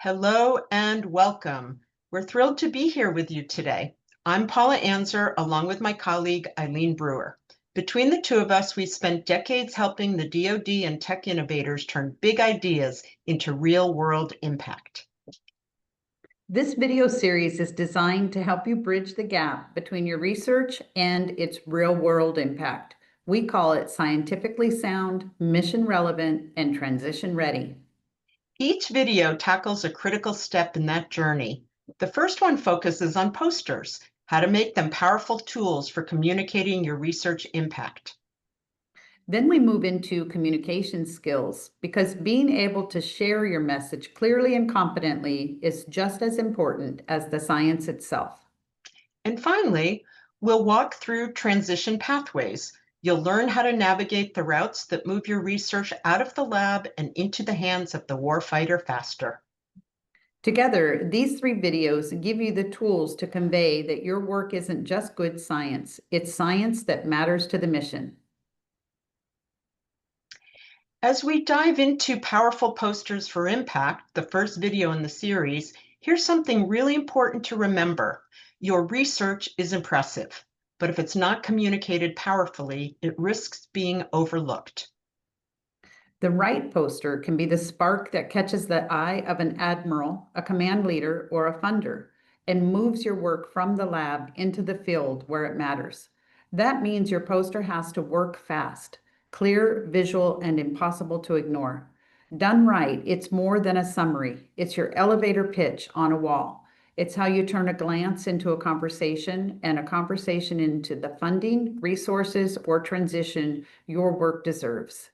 Hello and welcome. We're thrilled to be here with you today. I'm Paula Anzer, along with my colleague Eileen Brewer. Between the two of us, we spent decades helping the DoD and tech innovators turn big ideas into real-world impact. This video series is designed to help you bridge the gap between your research and its real-world impact. We call it scientifically sound, mission relevant, and transition ready. Each video tackles a critical step in that journey. The first one focuses on posters, how to make them powerful tools for communicating your research impact. Then we move into communication skills because being able to share your message clearly and competently is just as important as the science itself. And finally, we'll walk through transition pathways. You'll learn how to navigate the routes that move your research out of the lab and into the hands of the warfighter faster. Together, these three videos give you the tools to convey that your work isn't just good science, it's science that matters to the mission. As we dive into powerful posters for impact, the first video in the series, here's something really important to remember. Your research is impressive, but if it's not communicated powerfully, it risks being overlooked. The right poster can be the spark that catches the eye of an admiral, a command leader, or a funder, and moves your work from the lab into the field where it matters. That means your poster has to work fast, clear, visual, and impossible to ignore. Done right, it's more than a summary. It's your elevator pitch on a wall. It's how you turn a glance into a conversation and a conversation into the funding, resources, or transition your work deserves.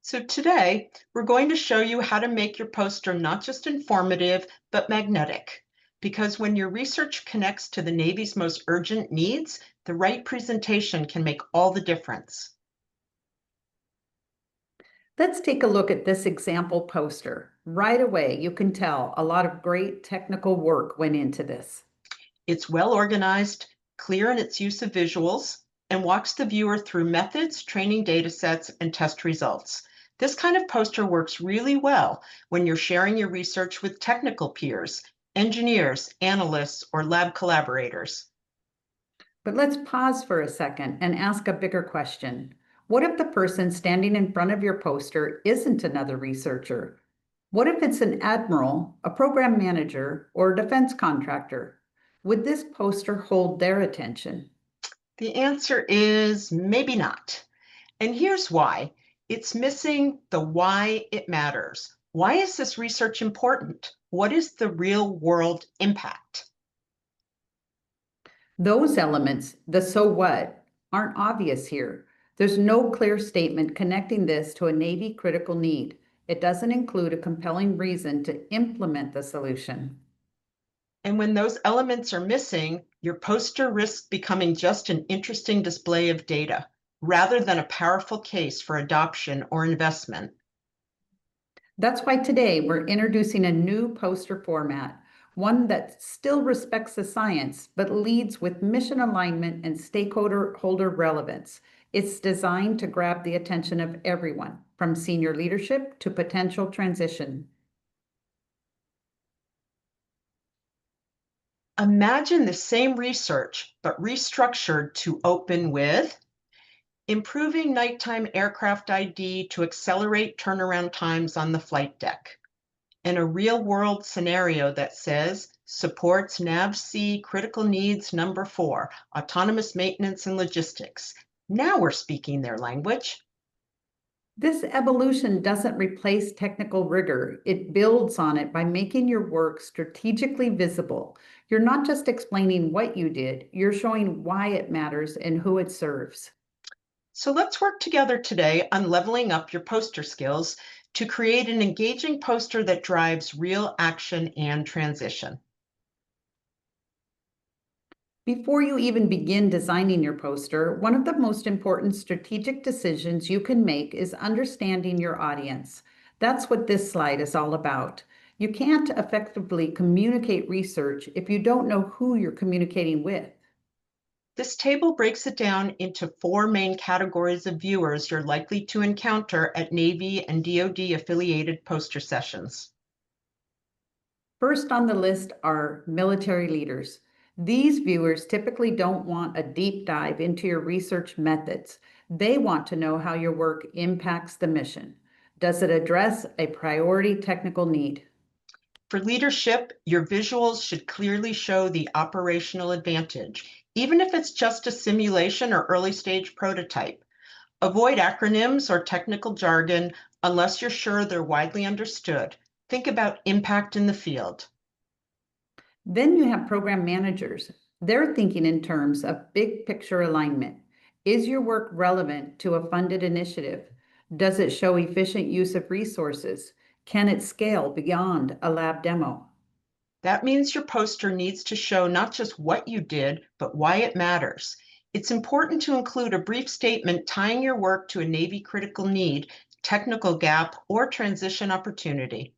So today, we're going to show you how to make your poster not just informative, but magnetic. Because when your research connects to the Navy's most urgent needs, the right presentation can make all the difference. Let's take a look at this example poster. Right away, you can tell a lot of great technical work went into this. It's well organized, clear in its use of visuals, and walks the viewer through methods, training data sets, and test results. This kind of poster works really well when you're sharing your research with technical peers, engineers, analysts, or lab collaborators. But let's pause for a second and ask a bigger question. What if the person standing in front of your poster isn't another researcher? What if it's an admiral, a program manager, or a defense contractor? Would this poster hold their attention? The answer is maybe not. And here's why. It's missing the why it matters. Why is this research important? What is the real world impact? Those elements, the so what, aren't obvious here. There's no clear statement connecting this to a Navy critical need. It doesn't include a compelling reason to implement the solution. And when those elements are missing, your poster risks becoming just an interesting display of data rather than a powerful case for adoption or investment. That's why today we're introducing a new poster format, one that still respects the science, but leads with mission alignment and stakeholder relevance. It's designed to grab the attention of everyone, from senior leadership to potential transition. Imagine the same research, but restructured to open with improving nighttime aircraft ID to accelerate turnaround times on the flight deck, and a real-world scenario that says supports NAVC critical needs number 4, autonomous maintenance and logistics. Now we're speaking their language. This evolution doesn't replace technical rigor. It builds on it by making your work strategically visible. You're not just explaining what you did, you're showing why it matters and who it serves. So let's work together today on leveling up your poster skills to create an engaging poster that drives real action and transition. Before you even begin designing your poster, one of the most important strategic decisions you can make is understanding your audience. That's what this slide is all about. You can't effectively communicate research if you don't know who you're communicating with. This table breaks it down into 4 main categories of viewers you're likely to encounter at Navy and DoD affiliated poster sessions. First on the list are military leaders. These viewers typically don't want a deep dive into your research methods. They want to know how your work impacts the mission. Does it address a priority technical need? For leadership, your visuals should clearly show the operational advantage, even if it's just a simulation or early stage prototype. Avoid acronyms or technical jargon unless you're sure they're widely understood. Think about impact in the field. Then you have program managers. They're thinking in terms of big picture alignment. Is your work relevant to a funded initiative? Does it show efficient use of resources? Can it scale beyond a lab demo? That means your poster needs to show not just what you did, but why it matters. It's important to include a brief statement tying your work to a Navy critical need, technical gap, or transition opportunity.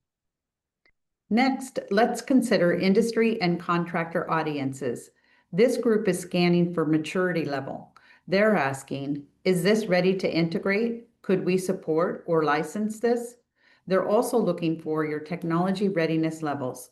Next, let's consider industry and contractor audiences. This group is scanning for maturity level. They're asking, is this ready to integrate? Could we support or license this? They're also looking for your technology readiness levels.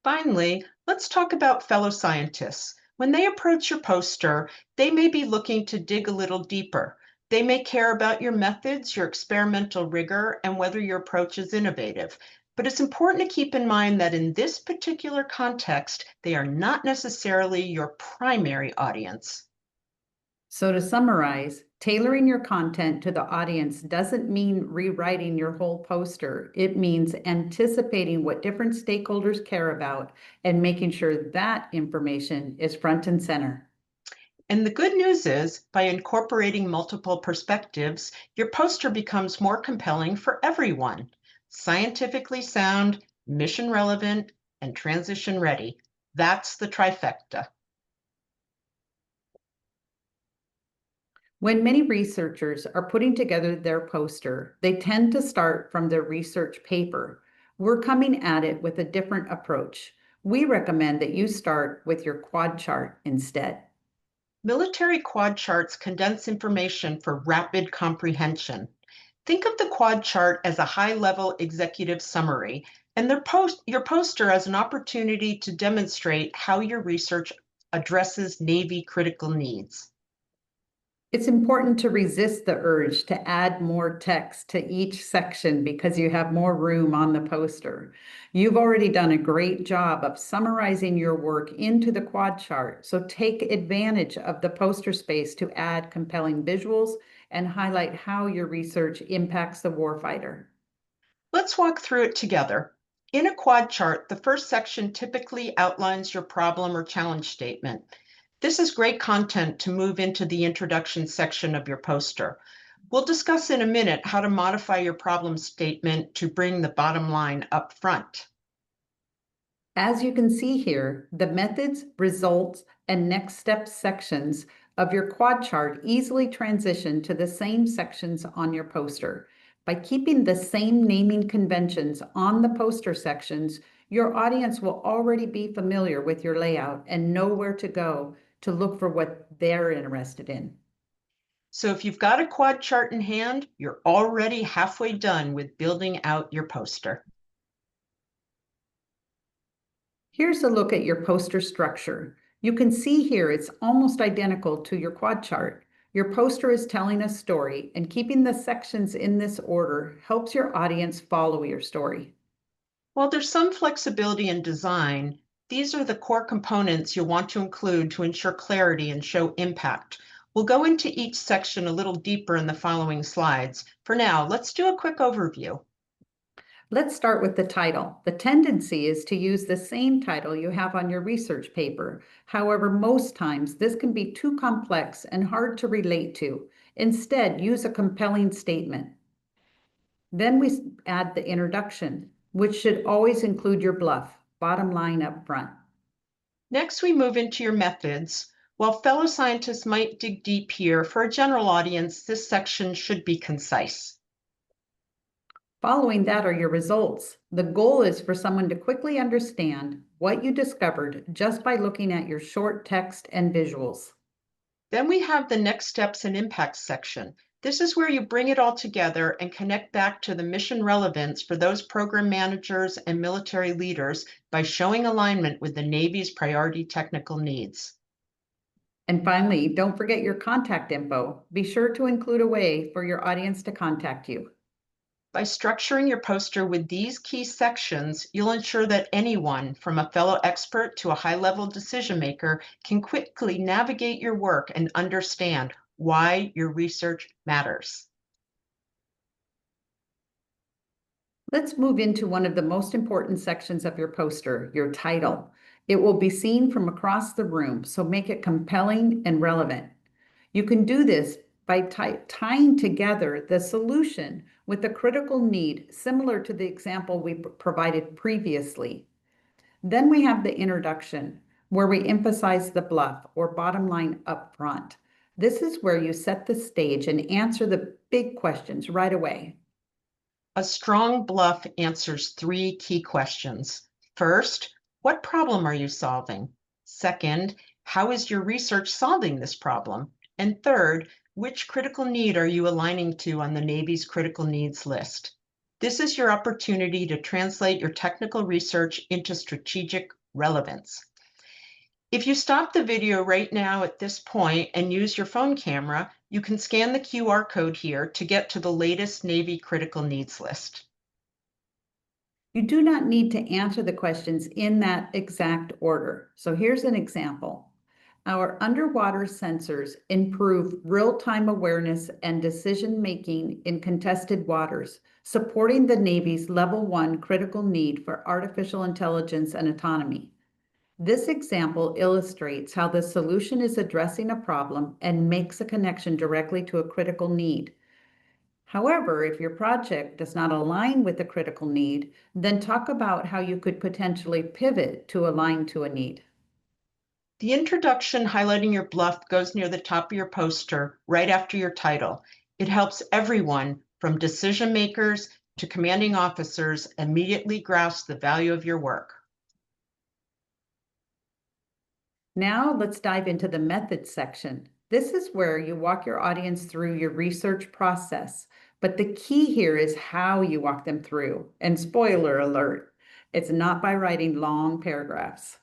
Finally, let's talk about fellow scientists. When they approach your poster, they may be looking to dig a little deeper. They may care about your methods, your experimental rigor, and whether your approach is innovative. But it's important to keep in mind that in this particular context, they are not necessarily your primary audience. So, to summarize, tailoring your content to the audience doesn't mean rewriting your whole poster. It means anticipating what different stakeholders care about and making sure that information is front and center. And the good news is, by incorporating multiple perspectives, your poster becomes more compelling for everyone. Scientifically sound, mission relevant, and transition ready. That's the trifecta. When many researchers are putting together their poster, they tend to start from their research paper. We're coming at it with a different approach. We recommend that you start with your quad chart instead. Military quad charts condense information for rapid comprehension. Think of the quad chart as a high-level executive summary, and your poster as an opportunity to demonstrate how your research addresses Navy critical needs. It's important to resist the urge to add more text to each section because you have more room on the poster. You've already done a great job of summarizing your work into the quad chart, so take advantage of the poster space to add compelling visuals and highlight how your research impacts the warfighter. Let's walk through it together. In a quad chart, the first section typically outlines your problem or challenge statement. This is great content to move into the introduction section of your poster. We'll discuss in a minute how to modify your problem statement to bring the bottom line up front. As you can see here, the methods, results, and next steps sections of your quad chart easily transition to the same sections on your poster. By keeping the same naming conventions on the poster sections, your audience will already be familiar with your layout and know where to go to look for what they're interested in. So if you've got a quad chart in hand, you're already halfway done with building out your poster. Here's a look at your poster structure. You can see here it's almost identical to your quad chart. Your poster is telling a story, and keeping the sections in this order helps your audience follow your story. While there's some flexibility in design, these are the core components you'll want to include to ensure clarity and show impact. We'll go into each section a little deeper in the following slides. For now, let's do a quick overview. Let's start with the title. The tendency is to use the same title you have on your research paper. However, most times this can be too complex and hard to relate to. Instead, use a compelling statement. Then we add the introduction, which should always include your bluff, bottom line up front. Next, we move into your methods. While fellow scientists might dig deep here, for a general audience, this section should be concise. Following that are your results. The goal is for someone to quickly understand what you discovered just by looking at your short text and visuals. Then we have the next steps and impacts section. This is where you bring it all together and connect back to the mission relevance for those program managers and military leaders by showing alignment with the Navy's priority technical needs. And finally, don't forget your contact info. Be sure to include a way for your audience to contact you. By structuring your poster with these key sections, you'll ensure that anyone, from a fellow expert to a high-level decision maker, can quickly navigate your work and understand why your research matters. Let's move into one of the most important sections of your poster, your title. It will be seen from across the room, so make it compelling and relevant. You can do this by tying together the solution with the critical need, similar to the example we provided previously. Then we have the introduction, where we emphasize the bluff or bottom line up front. This is where you set the stage and answer the big questions right away. A strong bluff answers three key questions. First, what problem are you solving? Second, how is your research solving this problem? And third, which critical need are you aligning to on the Navy's critical needs list? This is your opportunity to translate your technical research into strategic relevance. If you stop the video right now at this point and use your phone camera, you can scan the QR code here to get to the latest Navy critical needs list. You do not need to answer the questions in that exact order. So here's an example. Our underwater sensors improve real-time awareness and decision-making in contested waters, supporting the Navy's Level 1 critical need for artificial intelligence and autonomy. This example illustrates how the solution is addressing a problem and makes a connection directly to a critical need. However, if your project does not align with a critical need, then talk about how you could potentially pivot to align to a need. The introduction highlighting your bluff goes near the top of your poster right after your title. It helps everyone from decision makers to commanding officers immediately grasp the value of your work. Now let's dive into the methods section. This is where you walk your audience through your research process, but the key here is how you walk them through. And spoiler alert, it's not by writing long paragraphs.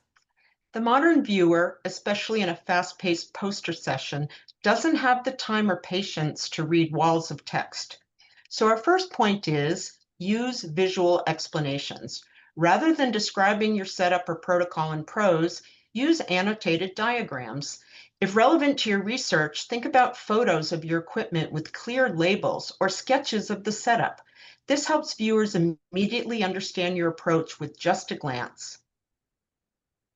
The modern viewer, especially in a fast-paced poster session, doesn't have the time or patience to read walls of text. So our first point is use visual explanations. Rather than describing your setup or protocol in prose, use annotated diagrams. If relevant to your research, think about photos of your equipment with clear labels or sketches of the setup. This helps viewers immediately understand your approach with just a glance.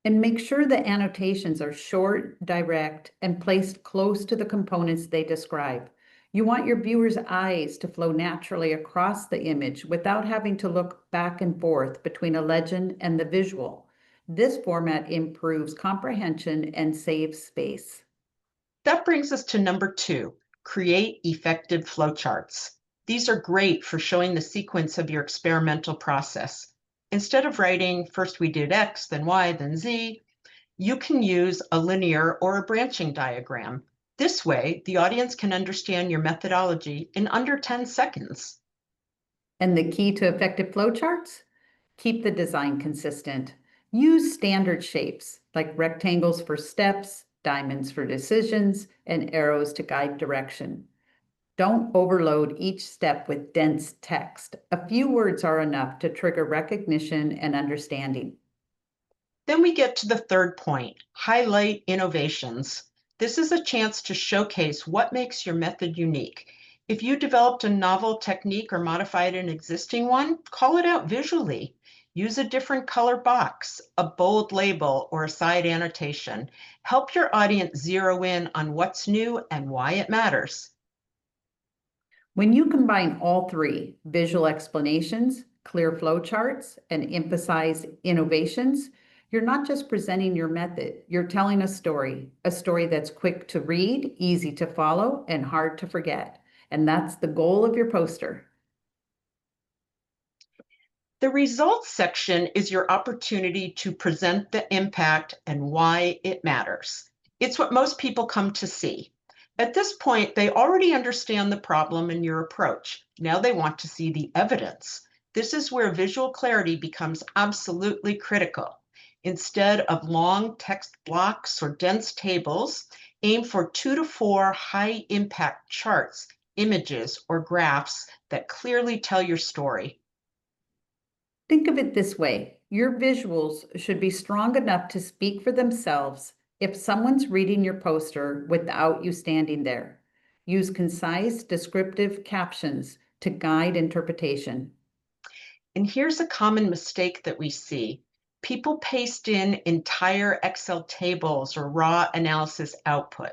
And make sure the annotations are short, direct, and placed close to the components they describe. You want your viewer's eyes to flow naturally across the image without having to look back and forth between a legend and the visual. This format improves comprehension and saves space. That brings us to number 2, create effective flowcharts. These are great for showing the sequence of your experimental process. Instead of writing, first we did X, then Y, then Z, you can use a linear or a branching diagram. This way, the audience can understand your methodology in under 10 seconds. And the key to effective flowcharts? Keep the design consistent. Use standard shapes like rectangles for steps, diamonds for decisions, and arrows to guide direction. Don't overload each step with dense text. A few words are enough to trigger recognition and understanding. Then we get to the third point, highlight innovations. This is a chance to showcase what makes your method unique. If you developed a novel technique or modified an existing one, call it out visually. Use a different color box, a bold label, or a side annotation. Help your audience zero in on what's new and why it matters. When you combine all three, visual explanations, clear flowcharts, and emphasize innovations, you're not just presenting your method, you're telling a story that's quick to read, easy to follow, and hard to forget. And that's the goal of your poster. The results section is your opportunity to present the impact and why it matters. It's what most people come to see. At this point, they already understand the problem and your approach. Now they want to see the evidence. This is where visual clarity becomes absolutely critical. Instead of long text blocks or dense tables, aim for 2 to 4 high impact charts, images, or graphs that clearly tell your story. Think of it this way. Your visuals should be strong enough to speak for themselves if someone's reading your poster without you standing there. Use concise, descriptive captions to guide interpretation. And here's a common mistake that we see. People paste in entire Excel tables or raw analysis output.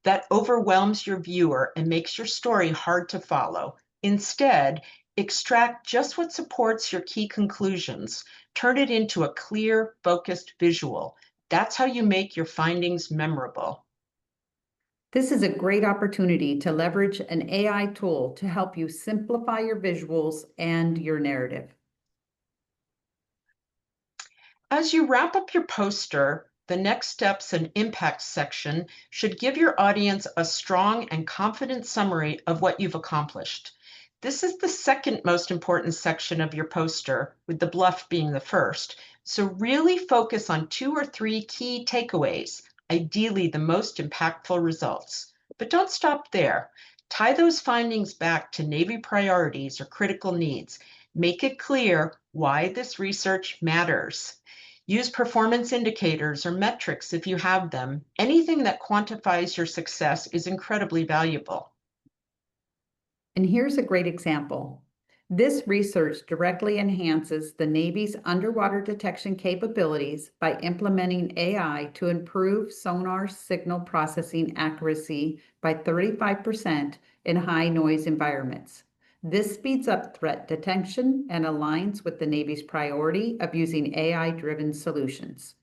That overwhelms your viewer and makes your story hard to follow. Instead, extract just what supports your key conclusions. Turn it into a clear, focused visual. That's how you make your findings memorable. This is a great opportunity to leverage an AI tool to help you simplify your visuals and your narrative. As you wrap up your poster, the next steps and impact section should give your audience a strong and confident summary of what you've accomplished. This is the second most important section of your poster, with the bluff being the first. So really focus on 2 or 3 key takeaways, ideally the most impactful results. But don't stop there. Tie those findings back to Navy priorities or critical needs. Make it clear why this research matters. Use performance indicators or metrics if you have them. Anything that quantifies your success is incredibly valuable. And here's a great example. This research directly enhances the Navy's underwater detection capabilities by implementing AI to improve sonar signal processing accuracy by 35% in high noise environments. This speeds up threat detection and aligns with the Navy's priority of using AI-driven solutions.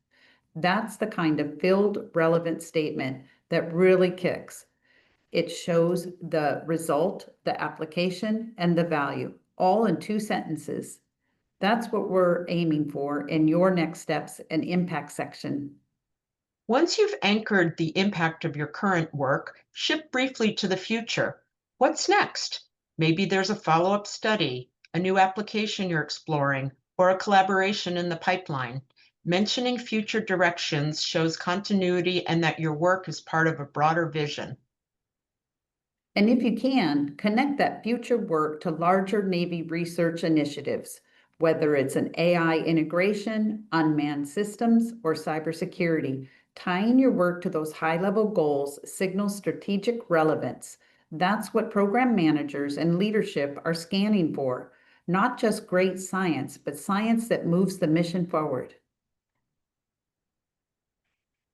That's the kind of field relevant statement that really kicks. It shows the result, the application, and the value, all in 2 sentences. That's what we're aiming for in your next steps and impact section. Once you've anchored the impact of your current work, shift briefly to the future. What's next? Maybe there's a follow-up study, a new application you're exploring, or a collaboration in the pipeline. Mentioning future directions shows continuity and that your work is part of a broader vision. And if you can, connect that future work to larger Navy research initiatives, whether it's an AI integration, unmanned systems, or cybersecurity. Tying your work to those high-level goals signals strategic relevance. That's what program managers and leadership are scanning for, not just great science, but science that moves the mission forward.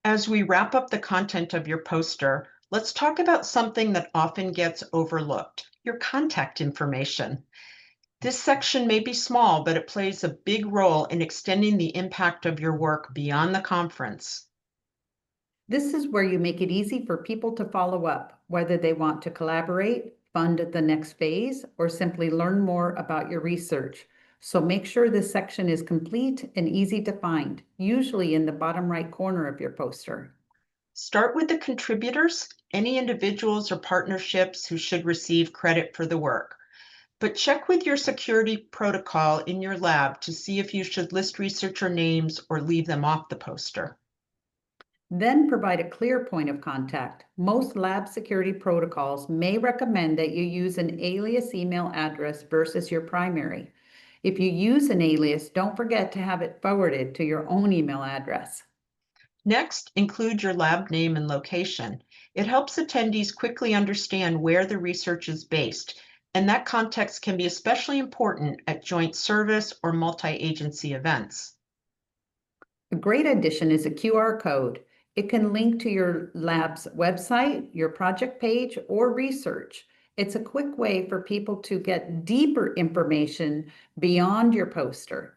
As we wrap up the content of your poster, let's talk about something that often gets overlooked, your contact information. This section may be small, but it plays a big role in extending the impact of your work beyond the conference. This is where you make it easy for people to follow up, whether they want to collaborate, fund the next phase, or simply learn more about your research. So make sure this section is complete and easy to find, usually in the bottom right corner of your poster. Start with the contributors, any individuals or partnerships who should receive credit for the work. But check with your security protocol in your lab to see if you should list researcher names or leave them off the poster. Then provide a clear point of contact. Most lab security protocols may recommend that you use an alias email address versus your primary. If you use an alias, don't forget to have it forwarded to your own email address. Next, include your lab name and location. It helps attendees quickly understand where the research is based, and that context can be especially important at joint service or multi-agency events. A great addition is a QR code. It can link to your lab's website, your project page, or research. It's a quick way for people to get deeper information beyond your poster.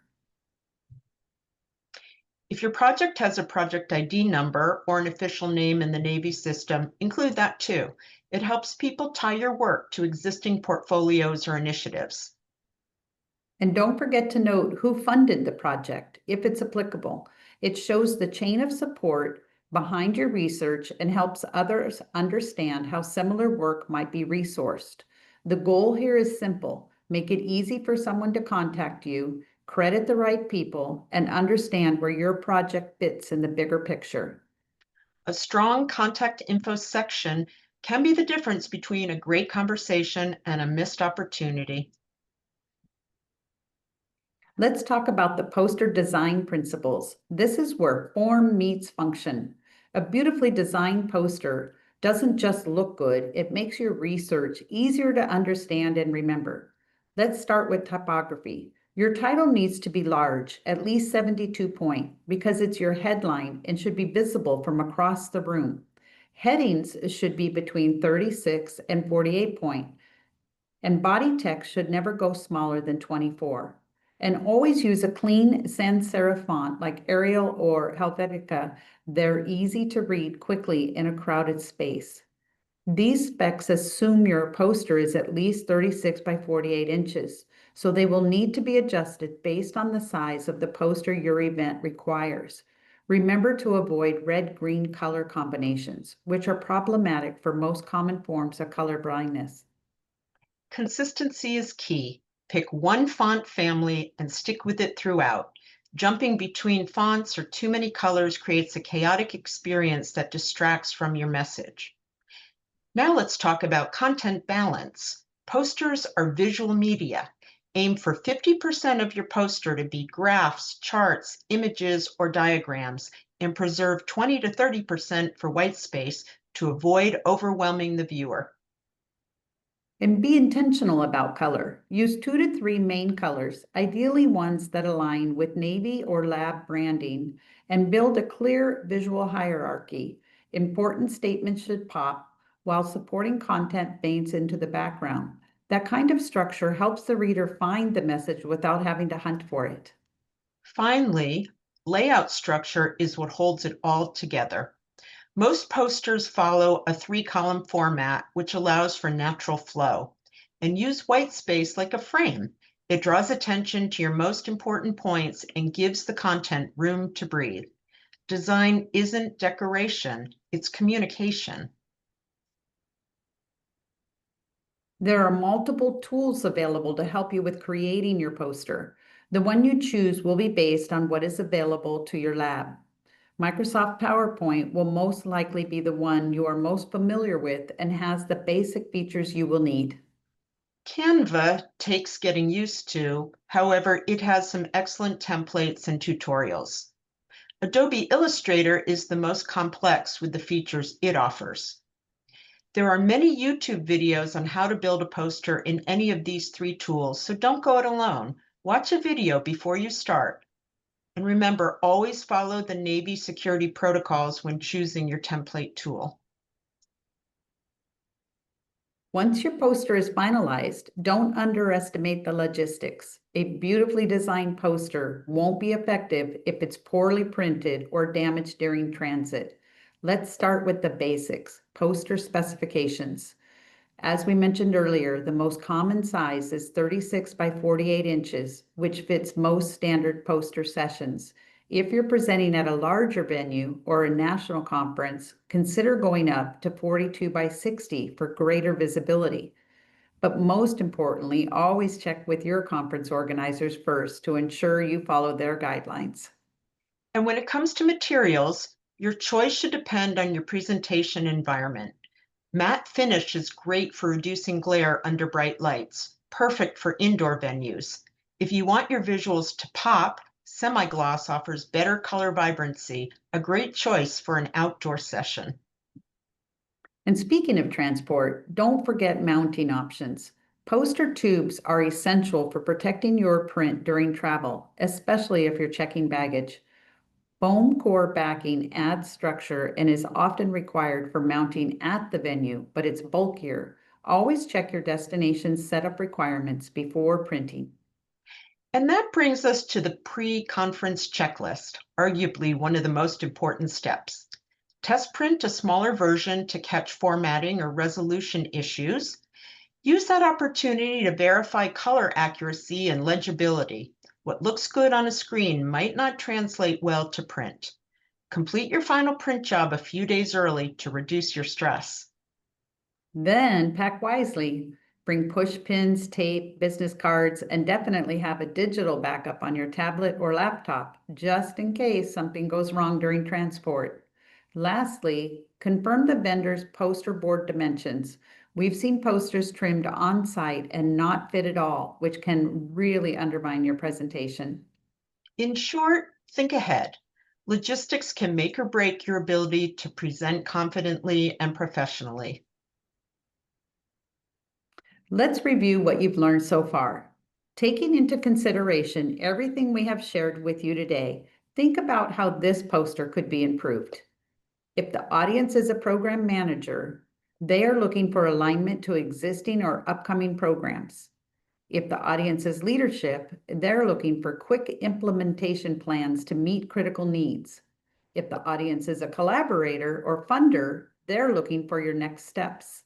If your project has a project ID number or an official name in the Navy system, include that too. It helps people tie your work to existing portfolios or initiatives. And don't forget to note who funded the project, if it's applicable. It shows the chain of support, behind your research and helps others understand how similar work might be resourced. The goal here is simple: make it easy for someone to contact you, credit the right people, and understand where your project fits in the bigger picture. A strong contact info section can be the difference between a great conversation and a missed opportunity. Let's talk about the poster design principles. This is where form meets function. A beautifully designed poster doesn't just look good, it makes your research easier to understand and remember. Let's start with typography. Your title needs to be large, at least 72 point, because it's your headline and should be visible from across the room. Headings should be between 36 and 48 point, and body text should never go smaller than 24. And always use a clean sans serif font like Arial or Helvetica. They're easy to read quickly in a crowded space. These specs assume your poster is at least 36 by 48 inches, so they will need to be adjusted based on the size of the poster your event requires. Remember to avoid red-green color combinations, which are problematic for most common forms of color blindness. Consistency is key. Pick one font family and stick with it throughout. Jumping between fonts or too many colors creates a chaotic experience that distracts from your message. Now let's talk about content balance. Posters are visual media. Aim for 50% of your poster to be graphs, charts, images, or diagrams, and preserve 20 to 30% for white space to avoid overwhelming the viewer. And be intentional about color. Use 2 to 3 main colors, ideally ones that align with Navy or lab branding, and build a clear visual hierarchy. Important statements should pop, while supporting content fades into the background. That kind of structure helps the reader find the message without having to hunt for it. Finally, layout structure is what holds it all together. Most posters follow a 3-column format, which allows for natural flow, and use white space like a frame. It draws attention to your most important points and gives the content room to breathe. Design isn't decoration, it's communication. There are multiple tools available to help you with creating your poster. The one you choose will be based on what is available to your lab. Microsoft PowerPoint will most likely be the one you are most familiar with and has the basic features you will need. Canva takes getting used to, however, it has some excellent templates and tutorials. Adobe Illustrator is the most complex with the features it offers. There are many YouTube videos on how to build a poster in any of these 3 tools, so don't go it alone. Watch a video before you start. And remember, always follow the Navy security protocols when choosing your template tool. Once your poster is finalized, don't underestimate the logistics. A beautifully designed poster won't be effective if it's poorly printed or damaged during transit. Let's start with the basics: poster specifications. As we mentioned earlier, the most common size is 36 by 48 inches, which fits most standard poster sessions. If you're presenting at a larger venue or a national conference, consider going up to 42 by 60 for greater visibility. But most importantly, always check with your conference organizers first to ensure you follow their guidelines. And when it comes to materials, your choice should depend on your presentation environment. Matte finish is great for reducing glare under bright lights, perfect for indoor venues. If you want your visuals to pop, semi-gloss offers better color vibrancy, a great choice for an outdoor session. And speaking of transport, don't forget mounting options. Poster tubes are essential for protecting your print during travel, especially if you're checking baggage. Foam core backing adds structure and is often required for mounting at the venue, but it's bulkier. Always check your destination's setup requirements before printing. And that brings us to the pre-conference checklist, arguably one of the most important steps. Test print a smaller version to catch formatting or resolution issues. Use that opportunity to verify color accuracy and legibility. What looks good on a screen might not translate well to print. Complete your final print job a few days early to reduce your stress. Then pack wisely. Bring push pins, tape, business cards, and definitely have a digital backup on your tablet or laptop, just in case something goes wrong during transport. Lastly, confirm the vendor's poster board dimensions. We've seen posters trimmed on site and not fit at all, which can really undermine your presentation. In short, think ahead. Logistics can make or break your ability to present confidently and professionally. Let's review what you've learned so far. Taking into consideration everything we have shared with you today, think about how this poster could be improved. If the audience is a program manager, they are looking for alignment to existing or upcoming programs. If the audience is leadership, they're looking for quick implementation plans to meet critical needs. If the audience is a collaborator or funder, they're looking for your next steps.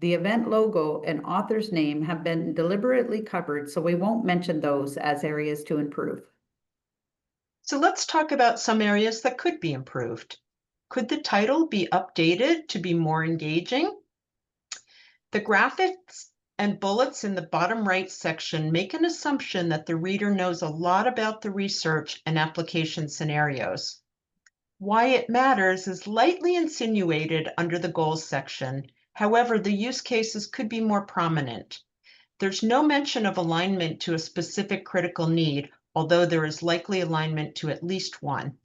The event logo and author's name have been deliberately covered, so we won't mention those as areas to improve. So let's talk about some areas that could be improved. Could the title be updated to be more engaging? The graphics and bullets in the bottom right section make an assumption that the reader knows a lot about the research and application scenarios. Why it matters is lightly insinuated under the goals section. However, the use cases could be more prominent. There's no mention of alignment to a specific critical need, although there is likely alignment to at least one.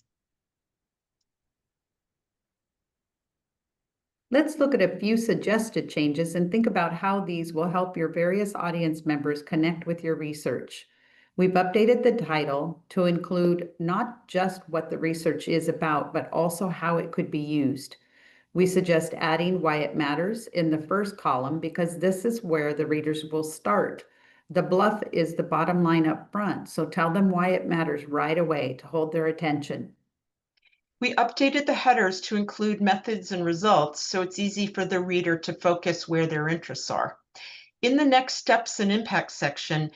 Let's look at a few suggested changes and think about how these will help your various audience members connect with your research. We've updated the title to include not just what the research is about, but also how it could be used. We suggest adding why it matters in the first column because this is where the readers will start. The bluff is the bottom line up front, so tell them why it matters right away to hold their attention. We updated the headers to include methods and results, so it's easy for the reader to focus where their interests are. In the next steps and impact section,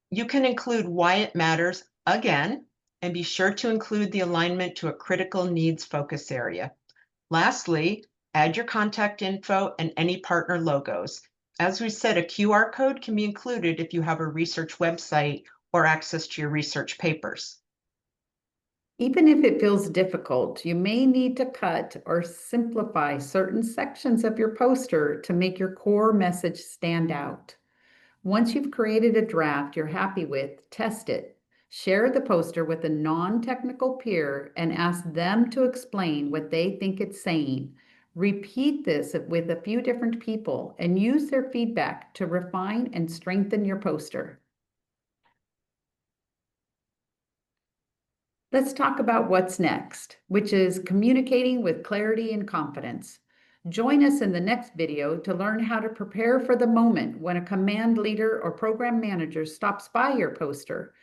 you can include why it matters again, and be sure to include the alignment to a critical needs focus area. Lastly, add your contact info and any partner logos. As we said, a QR code can be included if you have a research website or access to your research papers. Even if it feels difficult, you may need to cut or simplify certain sections of your poster to make your core message stand out. Once you've created a draft you're happy with, test it. Share the poster with a non-technical peer and ask them to explain what they think it's saying. Repeat this with a few different people and use their feedback to refine and strengthen your poster. Let's talk about what's next, which is communicating with clarity and confidence. Join us in the next video to learn how to prepare for the moment when a command leader or program manager stops by your poster.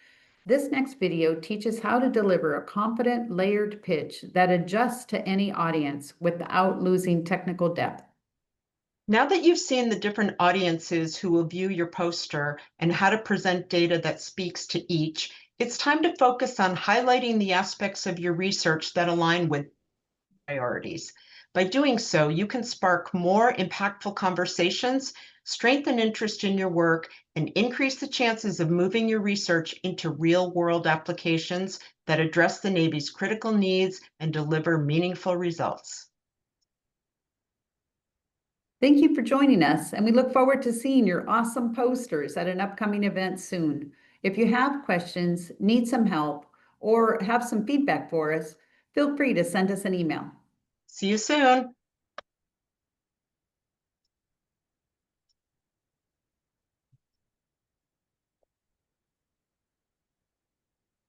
This next video teaches how to deliver a confident, layered pitch that adjusts to any audience without losing technical depth. Now that you've seen the different audiences who will view your poster and how to present data that speaks to each, it's time to focus on highlighting the aspects of your research that align with priorities. By doing so, you can spark more impactful conversations, strengthen interest in your work, and increase the chances of moving your research into real-world applications that address the Navy's critical needs and deliver meaningful results. Thank you for joining us, and we look forward to seeing your awesome posters at an upcoming event soon. If you have questions, need some help, or have some feedback for us, feel free to send us an email. See you soon.